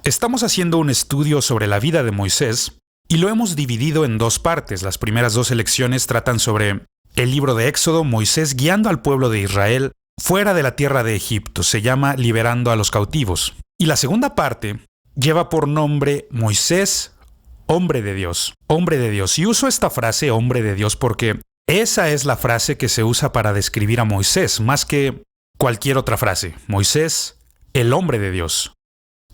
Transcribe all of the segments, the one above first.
Estamos haciendo un estudio sobre la vida de Moisés y lo hemos dividido en dos partes. Las primeras dos lecciones tratan sobre el libro de Éxodo, Moisés guiando al pueblo de Israel fuera de la tierra de Egipto. Se llama Liberando a los cautivos. Y la segunda parte lleva por nombre Moisés, hombre de Dios. Hombre de Dios. Y uso esta frase, hombre de Dios, porque esa es la frase que se usa para describir a Moisés, más que cualquier otra frase. Moisés, el hombre de Dios.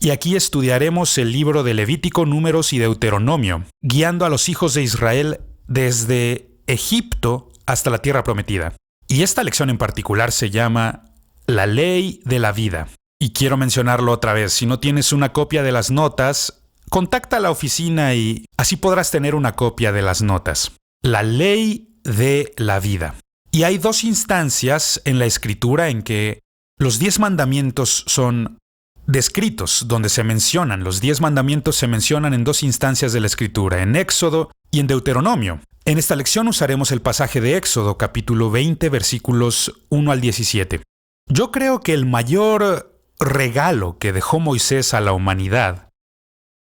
Y aquí estudiaremos el libro de Levítico, Números y Deuteronomio, guiando a los hijos de Israel desde Egipto hasta la tierra prometida. Y esta lección en particular se llama La Ley de la Vida. Y quiero mencionarlo otra vez. Si no tienes una copia de las notas, contacta a la oficina y así podrás tener una copia de las notas. La Ley de la Vida. Y hay dos instancias en la Escritura en que los 10 mandamientos son descritos, donde se mencionan. Los 10 mandamientos se mencionan en dos instancias de la Escritura, en Éxodo y en Deuteronomio. En esta lección usaremos el pasaje de Éxodo, capítulo 20, versículos 1 al 17. Yo creo que el mayor regalo que dejó Moisés a la humanidad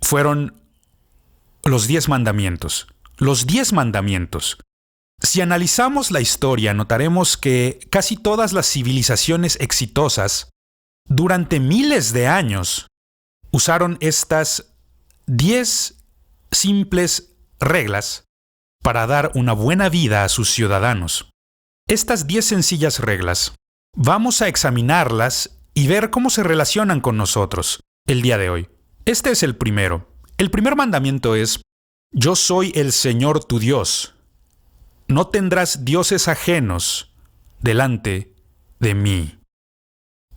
fueron los 10 mandamientos. Los 10 mandamientos. Si analizamos la historia, notaremos que casi todas las civilizaciones exitosas durante miles de años usaron estas 10 simples reglas para dar una buena vida a sus ciudadanos. Estas 10 sencillas reglas, vamos a examinarlas y ver cómo se relacionan con nosotros el día de hoy. Este es el primero. El primer mandamiento es: yo soy el Señor tu Dios. No tendrás dioses ajenos delante de mí.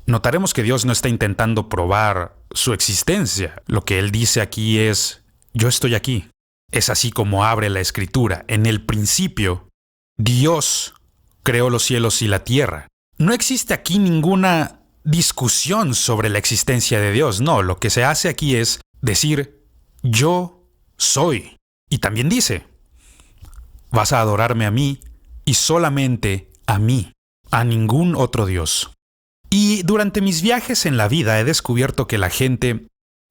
Notaremos que Dios no está intentando probar su existencia. Lo que Él dice aquí es: yo estoy aquí. Es así como abre la Escritura. En el principio, Dios creó los cielos y la tierra. No existe aquí ninguna discusión sobre la existencia de Dios. No, lo que se hace aquí es decir: yo soy. Y también dice: vas a adorarme a mí y solamente a mí, a ningún otro Dios. Y durante mis viajes en la vida he descubierto que la gente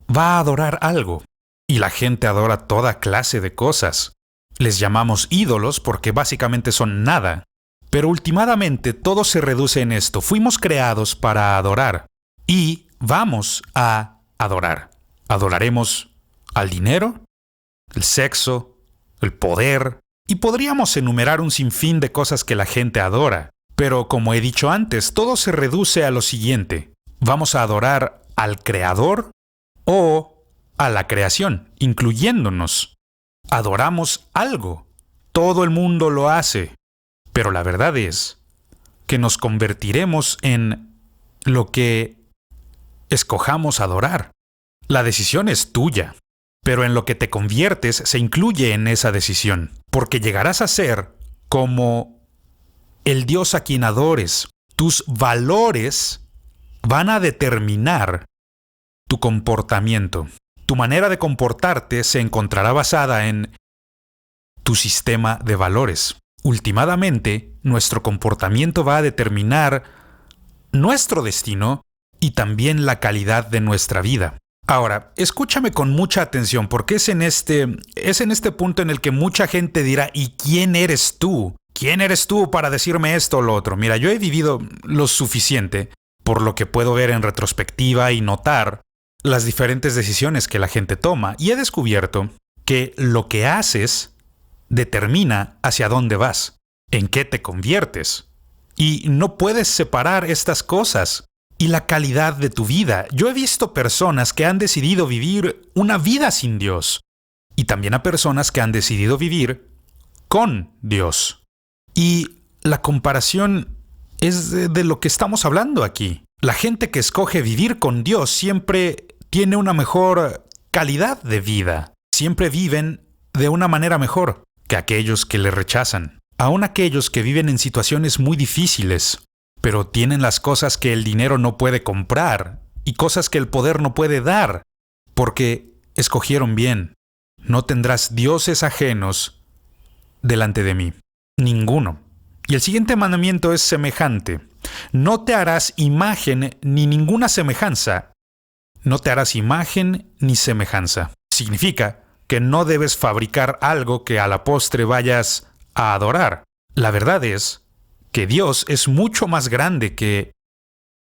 va a adorar algo. Y la gente adora toda clase de cosas. Les llamamos ídolos porque básicamente son nada. Pero últimamente todo se reduce en esto. Fuimos creados para adorar. Y vamos a adorar. Adoraremos al dinero, el sexo, el poder. Y podríamos enumerar un sinfín de cosas que la gente adora. Pero como he dicho antes, todo se reduce a lo siguiente. Vamos a adorar al Creador o a la creación, incluyéndonos. Adoramos algo. Todo el mundo lo hace. Pero la verdad es que nos convertiremos en lo que escojamos adorar. La decisión es tuya, pero en lo que te conviertes se incluye en esa decisión, porque llegarás a ser como el Dios a quien adores. Tus valores van a determinar tu comportamiento. Tu manera de comportarte se encontrará basada en tu sistema de valores. Últimamente, nuestro comportamiento va a determinar nuestro destino y también la calidad de nuestra vida. Ahora, escúchame con mucha atención, porque es en este punto en el que mucha gente dirá: ¿y quién eres tú? ¿Quién eres tú para decirme esto o lo otro? Mira, yo he vivido lo suficiente, por lo que puedo ver en retrospectiva y notar las diferentes decisiones que la gente toma, y he descubierto que lo que haces determina hacia dónde vas, en qué te conviertes, y no puedes separar estas cosas y la calidad de tu vida. Yo he visto personas que han decidido vivir una vida sin Dios, y también a personas que han decidido vivir con Dios. Y la comparación es de lo que estamos hablando aquí. La gente que escoge vivir con Dios siempre tiene una mejor calidad de vida. Siempre viven de una manera mejor que aquellos que le rechazan. Aún aquellos que viven en situaciones muy difíciles, pero tienen las cosas que el dinero no puede comprar y cosas que el poder no puede dar, porque escogieron bien. No tendrás dioses ajenos delante de mí. Ninguno. Y el siguiente mandamiento es semejante. No te harás imagen ni ninguna semejanza No te harás imagen ni semejanza. Significa que no debes fabricar algo que a la postre vayas a adorar. La verdad es que Dios es mucho más grande que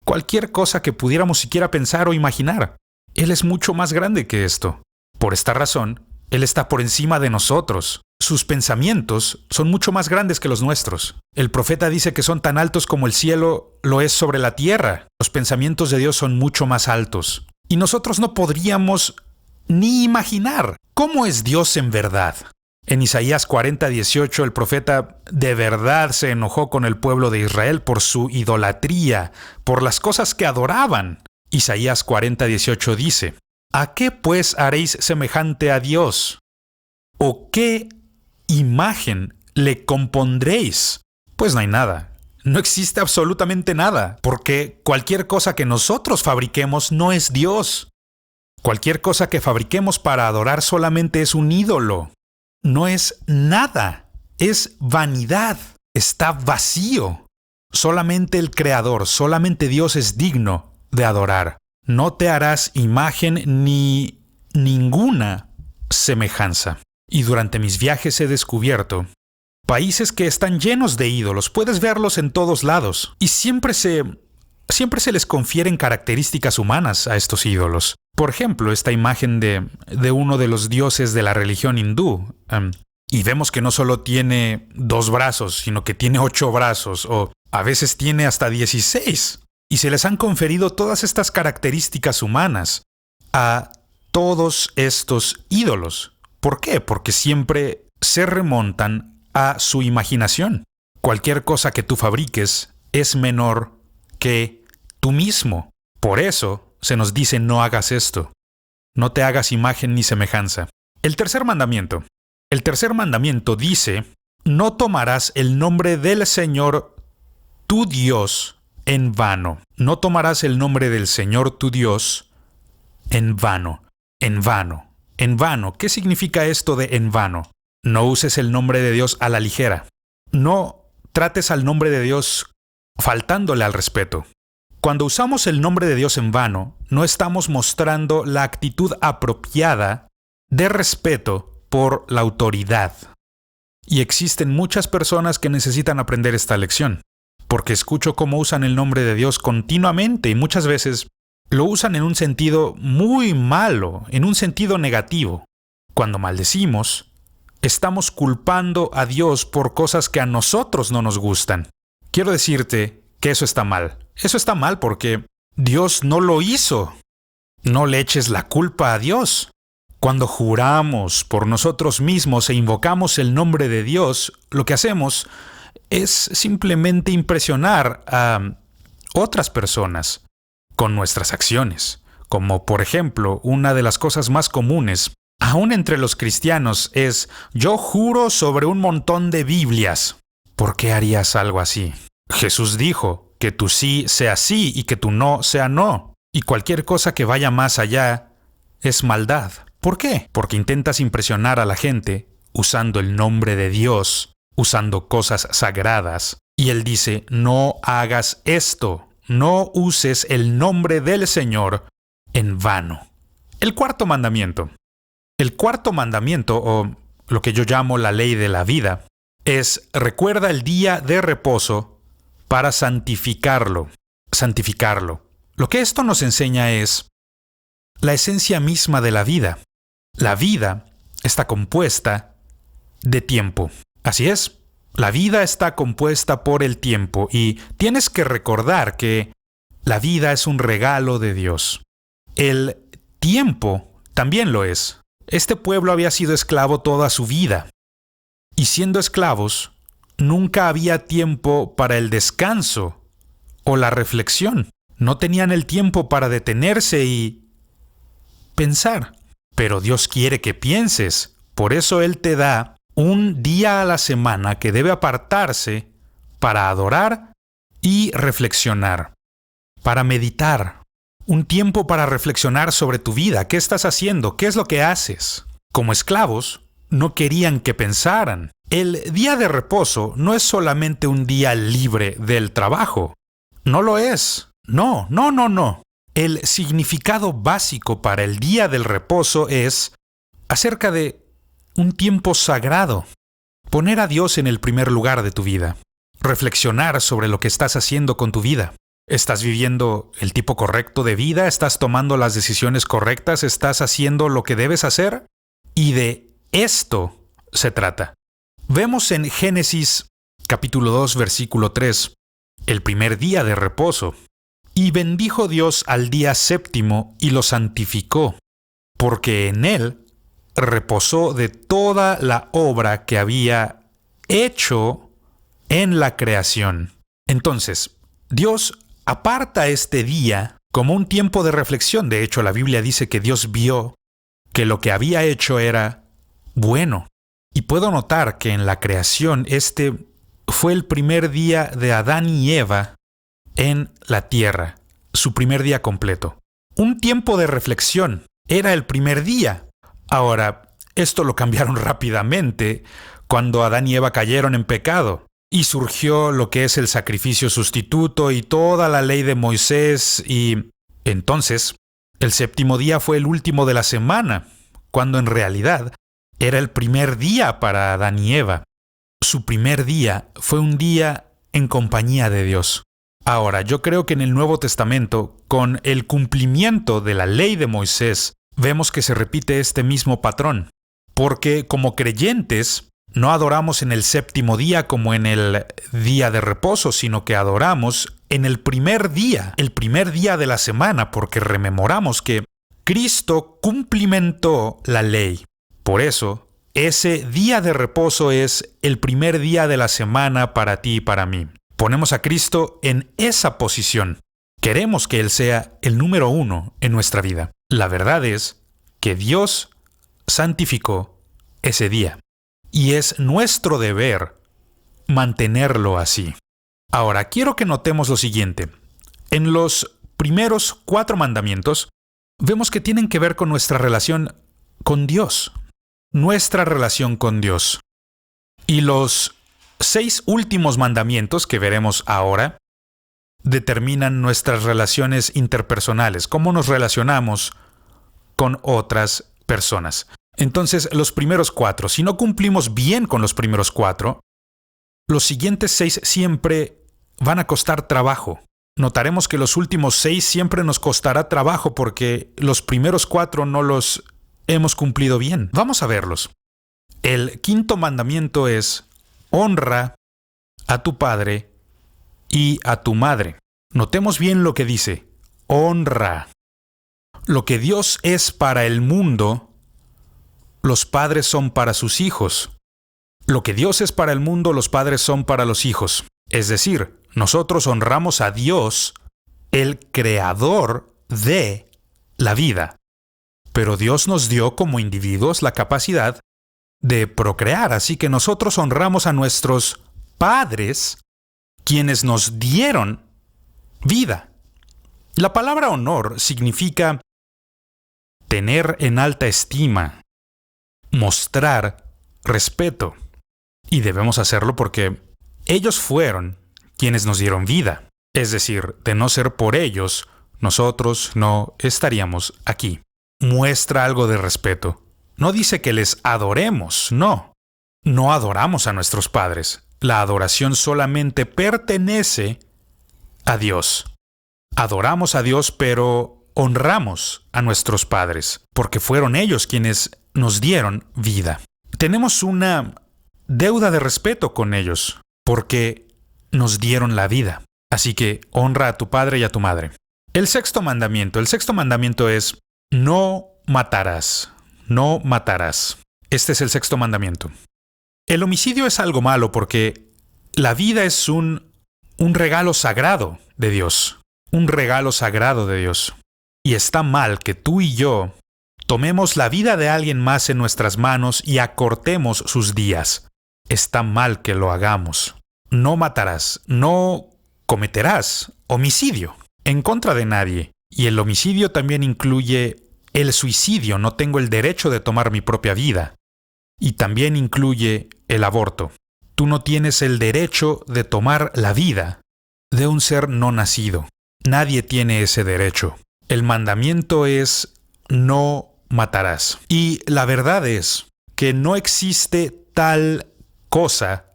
cualquier cosa que pudiéramos siquiera pensar o imaginar. Él es mucho más grande que esto. Por esta razón, Él está por encima de nosotros. Sus pensamientos son mucho más grandes que los nuestros. El profeta dice que son tan altos como el cielo lo es sobre la tierra. Los pensamientos de Dios son mucho más altos. Y nosotros no podríamos ni imaginar cómo es Dios en verdad. En Isaías 40:18, el profeta de verdad se enojó con el pueblo de Israel por su idolatría, por las cosas que adoraban. Isaías 40:18 dice: ¿A qué pues haréis semejante a Dios? ¿O qué imagen le compondréis? Pues no hay nada. No existe absolutamente nada, porque cualquier cosa que nosotros fabriquemos no es Dios. Cualquier cosa que fabriquemos para adorar solamente es un ídolo. No es nada. Es vanidad. Está vacío. Solamente el Creador, solamente Dios es digno de adorar. No te harás imagen ni ninguna semejanza. Y durante mis viajes he descubierto países que están llenos de ídolos. Puedes verlos en todos lados. Y siempre se les confieren características humanas a estos ídolos. Por ejemplo, esta imagen de uno de los dioses de la religión hindú. Y vemos que no solo tiene 2 brazos, sino que tiene 8 brazos, o a veces tiene hasta 16. Y se les han conferido todas estas características humanas a todos estos ídolos. ¿Por qué? Porque siempre se remontan a su imaginación. Cualquier cosa que tú fabriques es menor que tú mismo. Por eso se nos dice: no hagas esto. No te hagas imagen ni semejanza. El tercer mandamiento. El tercer mandamiento dice: no tomarás el nombre del Señor tu Dios en vano. No tomarás el nombre del Señor tu Dios en vano. En vano. En vano. ¿Qué significa esto de en vano? No uses el nombre de Dios a la ligera. No trates al nombre de Dios faltándole al respeto. Cuando usamos el nombre de Dios en vano, no estamos mostrando la actitud apropiada de respeto por la autoridad. Y existen muchas personas que necesitan aprender esta lección, porque escucho cómo usan el nombre de Dios continuamente y muchas veces lo usan en un sentido muy malo, en un sentido negativo. Cuando maldecimos, estamos culpando a Dios por cosas que a nosotros no nos gustan. Quiero decirte que eso está mal. Eso está mal porque Dios no lo hizo. No le eches la culpa a Dios. Cuando juramos por nosotros mismos e invocamos el nombre de Dios, lo que hacemos es simplemente impresionar a otras personas con nuestras acciones. Como por ejemplo, una de las cosas más comunes, aún entre los cristianos, es: yo juro sobre un montón de Biblias. ¿Por qué harías algo así? Jesús dijo que tu sí sea sí y que tu no sea no. Y cualquier cosa que vaya más allá es maldad. ¿Por qué? Porque intentas impresionar a la gente usando el nombre de Dios, usando cosas sagradas. Y Él dice: no hagas esto. No uses el nombre del Señor en vano. El cuarto mandamiento. El cuarto mandamiento, o lo que yo llamo la ley de la vida, es: recuerda el día de reposo para santificarlo. Santificarlo. Lo que esto nos enseña es la esencia misma de la vida. La vida está compuesta de tiempo. Así es. La vida está compuesta por el tiempo y tienes que recordar que la vida es un regalo de Dios. El tiempo también lo es. Este pueblo había sido esclavo toda su vida. Y siendo esclavos, nunca había tiempo para el descanso o la reflexión. No tenían el tiempo para detenerse y pensar. Pero Dios quiere que pienses. Por eso Él te da un día a la semana que debe apartarse para adorar y reflexionar, para meditar. Un tiempo para reflexionar sobre tu vida. ¿Qué estás haciendo? ¿Qué es lo que haces? Como esclavos, no querían que pensaran. El día de reposo no es solamente un día libre del trabajo. No lo es. No. El significado básico para el día del reposo es acerca de un tiempo sagrado, poner a Dios en el primer lugar de tu vida, reflexionar sobre lo que estás haciendo con tu vida. ¿Estás viviendo el tipo correcto de vida? ¿Estás tomando las decisiones correctas? ¿Estás haciendo lo que debes hacer? Y de esto se trata. Vemos en Génesis capítulo 2, versículo 3, el primer día de reposo. Y bendijo Dios al día séptimo y lo santificó, porque en él reposó de toda la obra que había hecho en la creación. Entonces, Dios aparta este día como un tiempo de reflexión. De hecho, la Biblia dice que Dios vio que lo que había hecho era bueno. Y puedo notar que en la creación este fue el primer día de Adán y Eva en la tierra, su primer día completo. Un tiempo de reflexión. Era el primer día. Ahora, esto lo cambiaron rápidamente cuando Adán y Eva cayeron en pecado. Y surgió lo que es el sacrificio sustituto y toda la ley de Moisés. Y entonces, el séptimo día fue el último de la semana, cuando en realidad era el primer día para Adán y Eva. Su primer día fue un día en compañía de Dios. Ahora, yo creo que en el Nuevo Testamento, con el cumplimiento de la ley de Moisés, vemos que se repite este mismo patrón. Porque como creyentes, no adoramos en el séptimo día como en el día de reposo, sino que adoramos en el primer día de la semana, porque rememoramos que Cristo cumplimentó la ley. Por eso, ese día de reposo es el primer día de la semana para ti y para mí. Ponemos a Cristo en esa posición. Queremos que Él sea el número 1 en nuestra vida. La verdad es que Dios santificó ese día. Y es nuestro deber mantenerlo así. Ahora, quiero que notemos lo siguiente. En los primeros 4 mandamientos, vemos que tienen que ver con nuestra relación con Dios. Nuestra relación con Dios. Y los 6 últimos mandamientos que veremos ahora determinan nuestras relaciones interpersonales, cómo nos relacionamos con otras personas. Entonces, los primeros 4, si no cumplimos bien con los primeros 4, los siguientes 6 siempre van a costar trabajo. Notaremos que los últimos 6 siempre nos costará trabajo porque los primeros 4 no los hemos cumplido bien. Vamos a verlos. El 5.º mandamiento es: honra a tu padre y a tu madre. Notemos bien lo que dice: honra. Lo que Dios es para el mundo, los padres son para sus hijos. Lo que Dios es para el mundo, los padres son para los hijos. Es decir, nosotros honramos a Dios, el creador de la vida. Pero Dios nos dio como individuos la capacidad de procrear, así que nosotros honramos a nuestros padres, quienes nos dieron vida. La palabra honor significa tener en alta estima, mostrar respeto. Y debemos hacerlo porque ellos fueron quienes nos dieron vida. Es decir, de no ser por ellos, nosotros no estaríamos aquí. Muestra algo de respeto. No dice que les adoremos, no. No adoramos a nuestros padres. La adoración solamente pertenece a Dios. Adoramos a Dios, pero honramos a nuestros padres, porque fueron ellos quienes nos dieron vida. Tenemos una deuda de respeto con ellos, porque nos dieron la vida. Así que honra a tu padre y a tu madre. El 6.º mandamiento es: no matarás. No matarás. Este es el 6.º mandamiento. El homicidio es algo malo porque la vida es un regalo sagrado de Dios. Un regalo sagrado de Dios. Y está mal que tú y yo tomemos la vida de alguien más en nuestras manos y acortemos sus días. Está mal que lo hagamos. No matarás, no cometerás homicidio en contra de nadie. Y el homicidio también incluye el suicidio. No tengo el derecho de tomar mi propia vida. Y también incluye el aborto. Tú no tienes el derecho de tomar la vida de un ser no nacido. Nadie tiene ese derecho. El mandamiento es no matarás. Y la verdad es que no existe tal cosa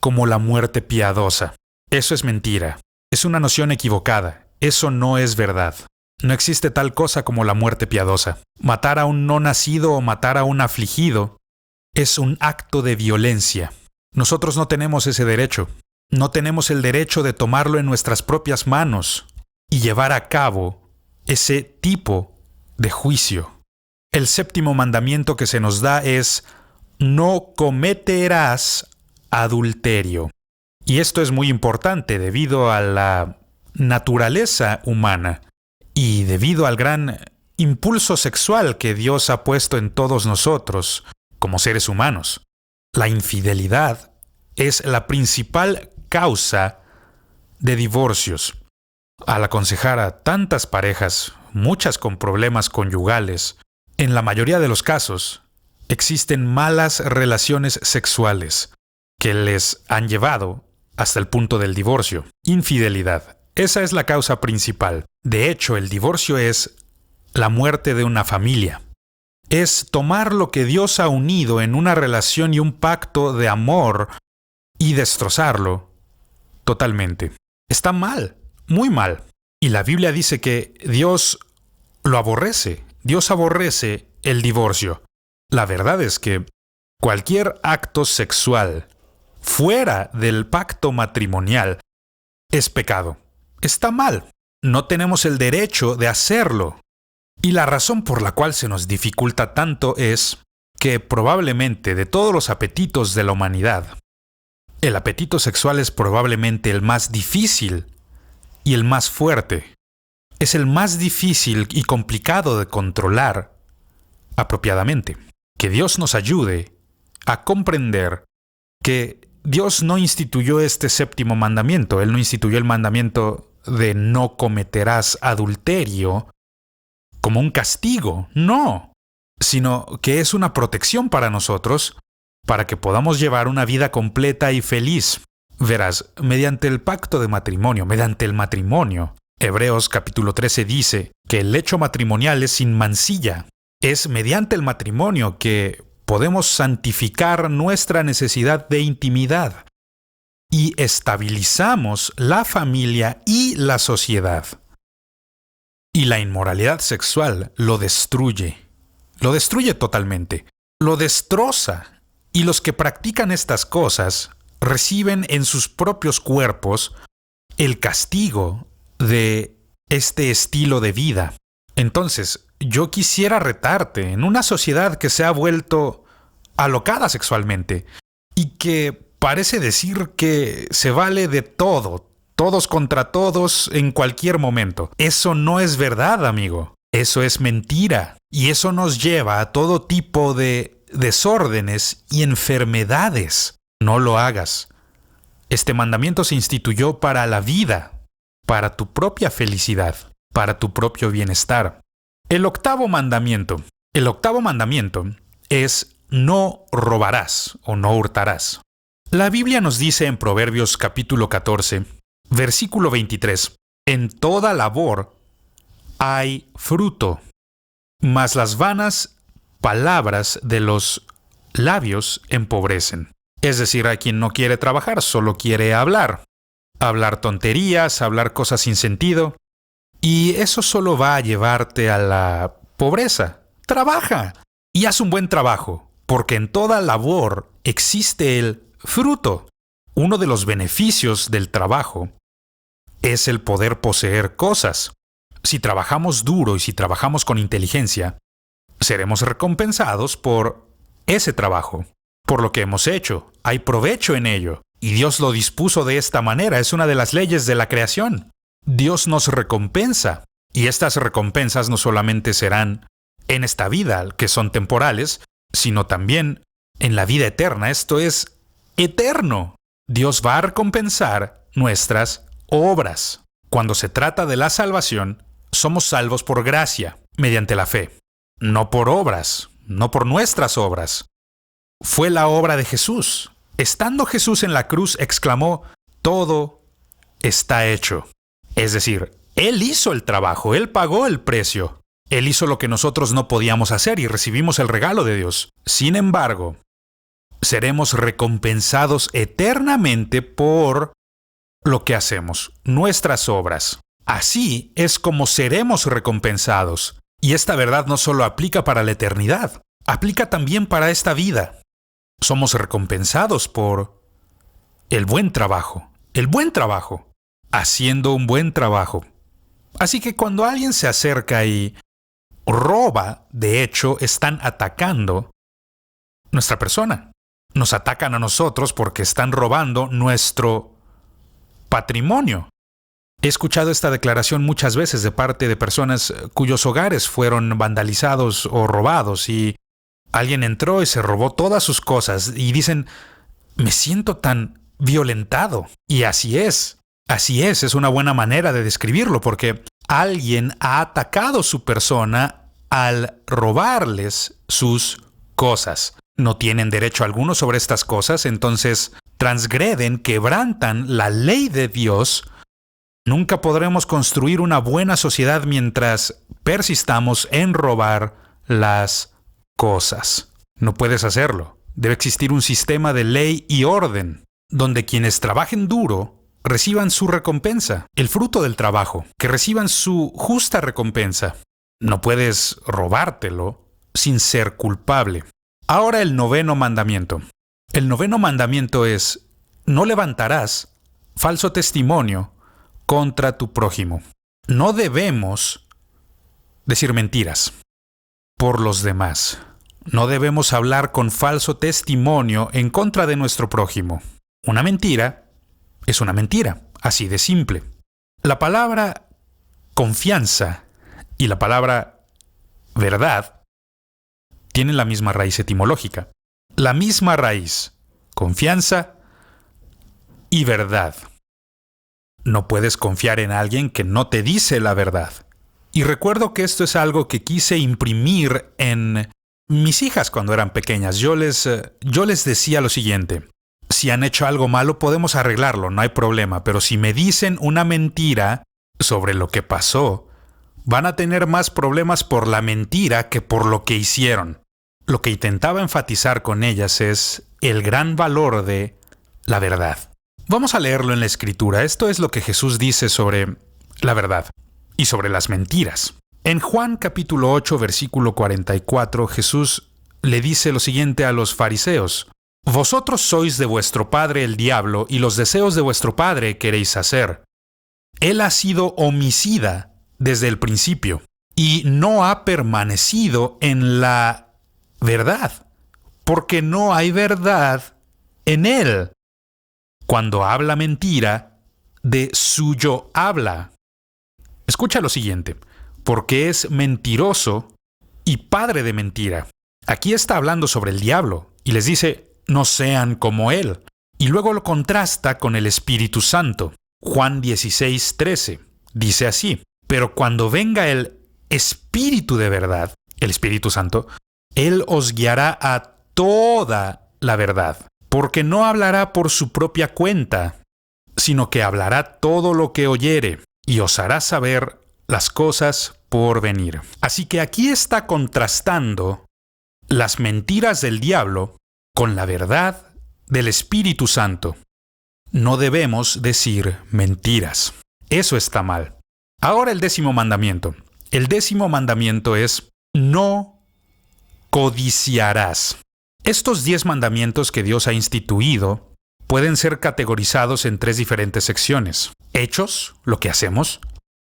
como la muerte piadosa. Eso es mentira. Es una noción equivocada. Eso no es verdad. No existe tal cosa como la muerte piadosa. Matar a un no nacido o matar a un afligido es un acto de violencia. Nosotros no tenemos ese derecho. No tenemos el derecho de tomarlo en nuestras propias manos y llevar a cabo ese tipo de juicio. El séptimo mandamiento que se nos da es: no cometerás adulterio. Y esto es muy importante debido a la naturaleza humana y debido al gran impulso sexual que Dios ha puesto en todos nosotros como seres humanos. La infidelidad es la principal causa de divorcios. Al aconsejar a tantas parejas, muchas con problemas conyugales, en la mayoría de los casos, existen malas relaciones sexuales que les han llevado hasta el punto del divorcio. Infidelidad. Esa es la causa principal. De hecho, el divorcio es la muerte de una familia. Es tomar lo que Dios ha unido en una relación y un pacto de amor y destrozarlo totalmente. Está mal, muy mal. Y la Biblia dice que Dios lo aborrece. Dios aborrece el divorcio. La verdad es que cualquier acto sexual fuera del pacto matrimonial es pecado. Está mal. No tenemos el derecho de hacerlo. Y la razón por la cual se nos dificulta tanto es que probablemente de todos los apetitos de la humanidad, el apetito sexual es probablemente el más difícil y el más fuerte. Es el más difícil y complicado de controlar apropiadamente. Que Dios nos ayude a comprender que Dios no instituyó este séptimo mandamiento. Él no instituyó el mandamiento de no cometerás adulterio como un castigo, no, sino que es una protección para nosotros, para que podamos llevar una vida completa y feliz. Verás, mediante el pacto de matrimonio, mediante el matrimonio, Hebreos capítulo 13 dice que el hecho matrimonial es sin mancilla. Es mediante el matrimonio que podemos santificar nuestra necesidad de intimidad y estabilizamos la familia y la sociedad. Y la inmoralidad sexual lo destruye totalmente, lo destroza. Y los que practican estas cosas reciben en sus propios cuerpos el castigo de este estilo de vida. Entonces, yo quisiera retarte en una sociedad que se ha vuelto alocada sexualmente y que parece decir que se vale de todo, todos contra todos en cualquier momento. Eso no es verdad, amigo. Eso es mentira. Y eso nos lleva a todo tipo de desórdenes y enfermedades. No lo hagas. Este mandamiento se instituyó para la vida, para tu propia felicidad, para tu propio bienestar. El octavo mandamiento es no robarás o no hurtarás. La Biblia nos dice en Proverbios capítulo 14, versículo 23, en toda labor hay fruto, mas las vanas palabras de los labios empobrecen. Es decir, a quien no quiere trabajar, solo quiere hablar. Hablar tonterías, hablar cosas sin sentido. Y eso solo va a llevarte a la pobreza. Trabaja y haz un buen trabajo, porque en toda labor existe el fruto. Uno de los beneficios del trabajo es el poder poseer cosas. Si trabajamos duro y si trabajamos con inteligencia, seremos recompensados por ese trabajo, por lo que hemos hecho. Hay provecho en ello. Y Dios lo dispuso de esta manera. Es una de las leyes de la creación. Dios nos recompensa. Y estas recompensas no solamente serán en esta vida, que son temporales, sino también en la vida eterna. Esto es eterno. Dios va a recompensar nuestras obras. Cuando se trata de la salvación, somos salvos por gracia, mediante la fe. No por obras, no por nuestras obras. Fue la obra de Jesús. Estando Jesús en la cruz, exclamó, todo está hecho. Es decir, Él hizo el trabajo, Él pagó el precio. Él hizo lo que nosotros no podíamos hacer y recibimos el regalo de Dios. Sin embargo, seremos recompensados eternamente por lo que hacemos, nuestras obras. Así es como seremos recompensados. Y esta verdad no solo aplica para la eternidad, aplica también para esta vida. Somos recompensados por el buen trabajo, haciendo un buen trabajo. Así que cuando alguien se acerca y roba, de hecho, están atacando nuestra persona. Nos atacan a nosotros porque están robando nuestro patrimonio. He escuchado esta declaración muchas veces de parte de personas cuyos hogares fueron vandalizados o robados y alguien entró y se robó todas sus cosas y dicen, me siento tan violentado. Y así es una buena manera de describirlo porque alguien ha atacado su persona al robarles sus cosas. No tienen derecho alguno sobre estas cosas, entonces transgreden, quebrantan la ley de Dios. Nunca podremos construir una buena sociedad mientras persistamos en robar las cosas. No puedes hacerlo. Debe existir un sistema de ley y orden, donde quienes trabajen duro reciban su recompensa, el fruto del trabajo, que reciban su justa recompensa. No puedes robártelo sin ser culpable. Ahora el 9º mandamiento. El 9º mandamiento es, no levantarás falso testimonio contra tu prójimo. No debemos decir mentiras por los demás. No debemos hablar con falso testimonio en contra de nuestro prójimo. Una mentira es una mentira, así de simple. La palabra confianza y la palabra verdad tienen la misma raíz etimológica. La misma raíz, confianza y verdad. No puedes confiar en alguien que no te dice la verdad. Y recuerdo que esto es algo que quise imprimir en mis hijas cuando eran pequeñas. Yo les decía lo siguiente. Si han hecho algo malo, podemos arreglarlo, no hay problema. Pero si me dicen una mentira sobre lo que pasó, van a tener más problemas por la mentira que por lo que hicieron. Lo que intentaba enfatizar con ellas es el gran valor de la verdad. Vamos a leerlo en la Escritura. Esto es lo que Jesús dice sobre la verdad y sobre las mentiras. En Juan capítulo 8, versículo 44, Jesús le dice lo siguiente a los fariseos. Vosotros sois de vuestro padre el diablo y los deseos de vuestro padre queréis hacer. Él ha sido homicida desde el principio y no ha permanecido en la verdad, porque no hay verdad en él. Cuando habla mentira, de suyo habla. Escucha lo siguiente, porque es mentiroso y padre de mentira. Aquí está hablando sobre el diablo y les dice, no sean como él. Y luego lo contrasta con el Espíritu Santo. Juan 16:13 dice así, pero cuando venga el Espíritu de verdad, el Espíritu Santo, Él os guiará a toda la verdad. Porque no hablará por su propia cuenta, sino que hablará todo lo que oyere, y os hará saber las cosas por venir. Así que aquí está contrastando las mentiras del diablo con la verdad del Espíritu Santo. No debemos decir mentiras. Eso está mal. Ahora el 10º mandamiento. El 10º mandamiento es, no codiciarás. Estos 10 mandamientos que Dios ha instituido pueden ser categorizados en 3 diferentes secciones. Hechos, lo que hacemos,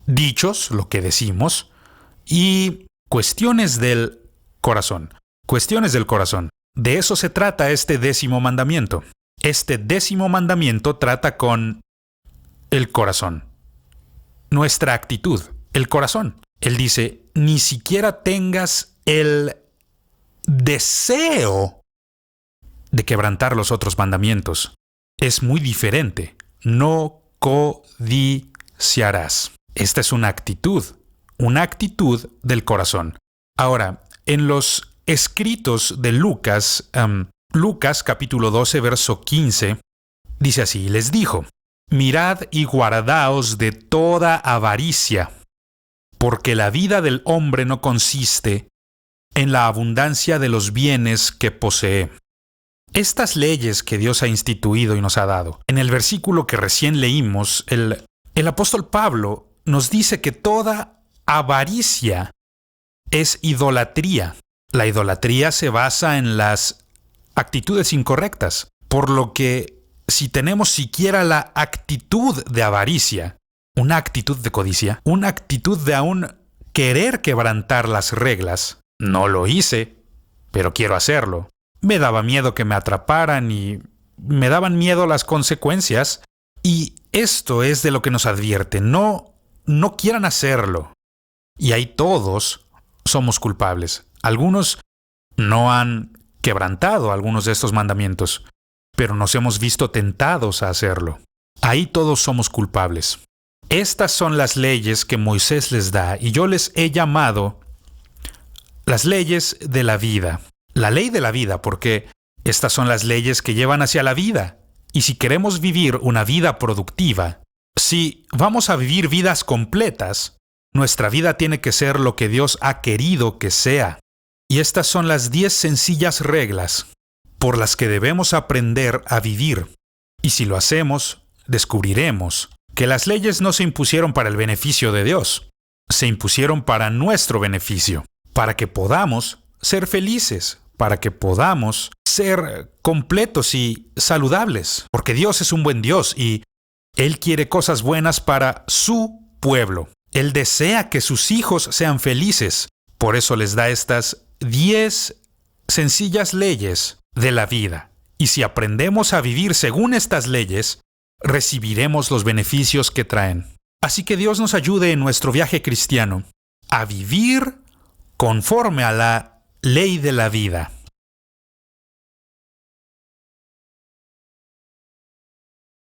dichos, lo que decimos, y cuestiones del corazón. Cuestiones del corazón. De eso se trata este 10º mandamiento. Este 10º mandamiento trata con el corazón. Nuestra actitud, el corazón. Él dice, ni siquiera tengas el deseo de quebrantar los otros mandamientos. Es muy diferente. No codiciarás. Esta es una actitud del corazón. Ahora, en los escritos de Lucas, Lucas capítulo 12, verso 15, dice así, les dijo, Mirad y guardaos de toda avaricia, porque la vida del hombre no consiste en la abundancia de los bienes que posee. Estas leyes que Dios ha instituido y nos ha dado. En el versículo que recién leímos, el apóstol Pablo nos dice que toda avaricia es idolatría. La idolatría se basa en las actitudes incorrectas, por lo que si tenemos siquiera la actitud de avaricia, una actitud de codicia, una actitud de aún querer quebrantar las reglas, no lo hice, pero quiero hacerlo. Me daba miedo que me atraparan y me daban miedo las consecuencias. Y esto es de lo que nos advierte. No quieran hacerlo. Y ahí todos somos culpables. Algunos no han quebrantado algunos de estos mandamientos, pero nos hemos visto tentados a hacerlo. Ahí todos somos culpables. Estas son las leyes que Moisés les da y yo les he llamado las leyes de la vida. La ley de la vida, porque estas son las leyes que llevan hacia la vida. Y si queremos vivir una vida productiva, si vamos a vivir vidas completas, nuestra vida tiene que ser lo que Dios ha querido que sea. Y estas son las 10 sencillas reglas por las que debemos aprender a vivir. Y si lo hacemos, descubriremos que las leyes no se impusieron para el beneficio de Dios, se impusieron para nuestro beneficio, para que podamos ser felices, para que podamos ser completos y saludables, porque Dios es un buen Dios y Él quiere cosas buenas para su pueblo. Él desea que sus hijos sean felices, por eso les da estas 10 sencillas leyes de la vida. Y si aprendemos a vivir según estas leyes, recibiremos los beneficios que traen. Así que Dios nos ayude en nuestro viaje cristiano a vivir conforme a la ley de la vida.